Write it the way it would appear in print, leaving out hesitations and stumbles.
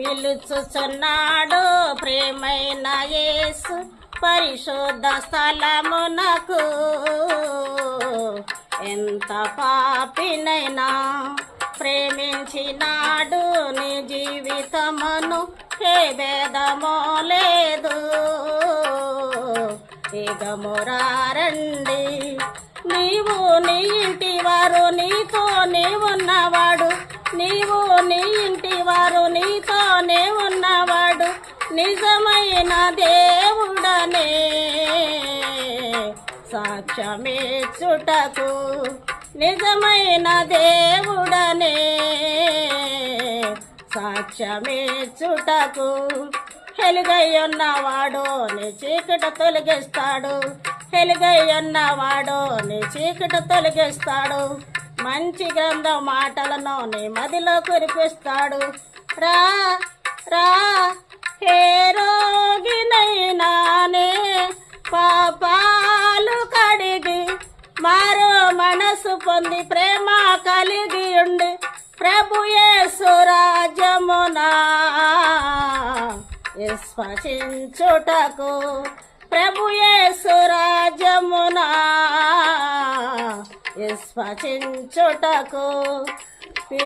పిలుచుచున్నాడు ప్రేమైన యేసు పరిశుద్ధ స్థలమునకు. ఎంత పాపినైనా ప్రేమించినాడు నీ జీవితమును, ఏ భేదమో లేదు. ఇగమురారండి, నీవు నీ ఇంటి వారు నీతోనే ఉన్నవాడు, నీవు నీ ఇంటి వారు నీతోనే ఉన్నవాడు నిజమైన దేవుడనే సాక్ష్యమిచ్చుటకు, నిజమైన దేవుడనే సాక్ష్యమిచ్చుటకు. వెలుగయ్యున్నవాడు నీ చీకటి తొలగిస్తాడు, వెలుగయ్యున్నవాడు నీ చీకటి తొలగిస్తాడు. మంచి గ్రంథం మాటలను నీ మదిలో కురిపిస్తాడు. రా రా ఏ రోగినైనానే పాపాలు కడిగి మారో మనసు పొంది ప్రేమ కలిగి ఉండి ప్రభు యేసు రాజ్యమునా విశ్వసించుటకు, ప్రభు యేసు రాజ్యమునా విశ్వసించుటకు.